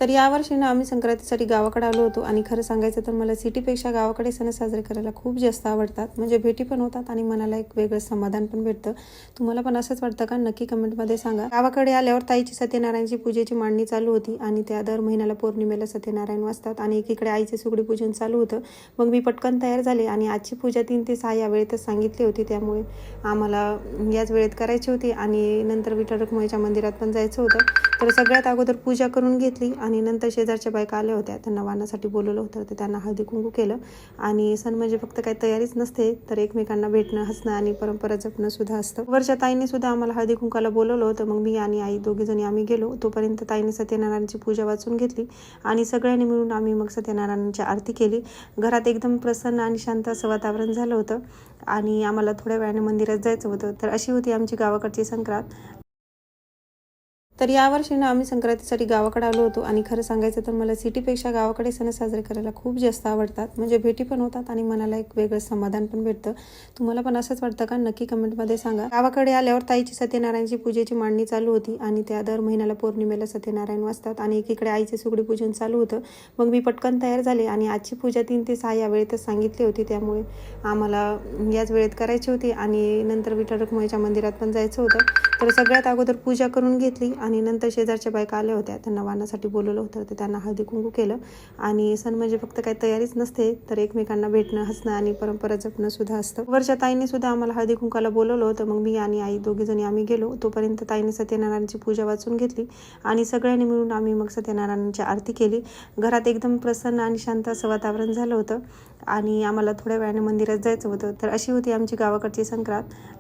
तर यावर्षी ना आम्ही संक्रांतीसाठी गावाकडे आलो होतो आणि खरं सांगायचं तर मला सिटीपेक्षा गावाकडे सण साजरे करायला खूप जास्त आवडतात. म्हणजे भेटी पण होतात आणि मनाला एक वेगळं समाधान पण भेटतं. तुम्हाला पण असंच वाटतं का? नक्की कमेंटमध्ये सांगा. गावाकडे आल्यावर ताईची सत्यनारायणची पूजेची मांडणी चालू होती आणि त्या दर महिन्याला पौर्णिमेला सत्यनारायण वाचतात आणि एकीकडे आईचे सुगडी पूजन चालू होतं. मग मी पटकन तयार झाले आणि आजची पूजा 3 ते 6 या वेळेतच सांगितली होती, त्यामुळे आम्हाला याच वेळेत करायची होती आणि नंतर विठ्ठल रखुमाईच्या मंदिरात पण जायचं होतं. तर सगळ्यात अगोदर पूजा करून घेतली आणि नंतर शेजारच्या बायका आल्या होत्या, त्यांना वाणासाठी बोलवलं होतं, तर त्यांना हळदी कुंकू केलं. आणि सण म्हणजे फक्त काही तयारीच नसते, तर एकमेकांना भेटणं, हसणं आणि परंपरा जपणं सुद्धा असतं. वरच्या ताईने सुद्धा आम्हाला हळदी कुंकाला बोलवलं होतं. मग मी आणि आई दोघीजणी आम्ही गेलो. तोपर्यंत ताईने सत्यनारायणची पूजा वाचून घेतली आणि सगळ्यांनी मिळून आम्ही मग सत्यनारायणाची आरती केली. घरात एकदम प्रसन्न आणि शांत असं वातावरण झालं होतं आणि आम्हाला थोड्या वेळाने मंदिरात जायचं होतं. तर अशी होती आमची गावाकडची संक्रांत. तर यावर्षी ना आम्ही संक्रांतीसाठी गावाकडे आलो होतो आणि खरं सांगायचं तर मला सिटीपेक्षा गावाकडे सण साजरे करायला खूप जास्त आवडतात. म्हणजे भेटी पण होतात आणि मनाला एक वेगळं समाधान पण भेटतं. तुम्हाला पण असंच वाटतं का? नक्की कमेंटमध्ये सांगा. गावाकडे आल्यावर ताईची सत्यनारायणची पूजेची मांडणी चालू होती आणि त्या दर महिन्याला पौर्णिमेला सत्यनारायण वाचतात आणि एकीकडे आईचे सुगडी पूजन चालू होतं. मग मी पटकन तयार झाले आणि आजची पूजा 3 ते 6 या वेळेतच सांगितली होती, त्यामुळे आम्हाला याच वेळेत करायची होती आणि नंतर विठ्ठल रखुमाईच्या मंदिरात पण जायचं होतं. तर सगळ्यात अगोदर पूजा करून घेतली आणि नंतर शेजारच्या बायका आल्या होत्या, त्यांना वाणासाठी बोलवलं होतं, तर त्यांना हळदी कुंकू केलं. आणि सण म्हणजे फक्त काही तयारीच नसते, तर एकमेकांना भेटणं, हसणं आणि परंपरा जपणं सुद्धा असतं. वरच्या ताईने सुद्धा आम्हाला हळदी कुंकाला बोलवलं होतं. मग मी आणि आई दोघीजणी आम्ही गेलो. तोपर्यंत ताईने सत्यनारायणची पूजा वाचून घेतली आणि सगळ्यांनी मिळून आम्ही मग सत्यनारायणाची आरती केली. घरात एकदम प्रसन्न आणि शांत असं वातावरण झालं होतं आणि आम्हाला थोड्या वेळाने मंदिरात जायचं होतं. तर अशी होती आमची गावाकडची संक्रांत.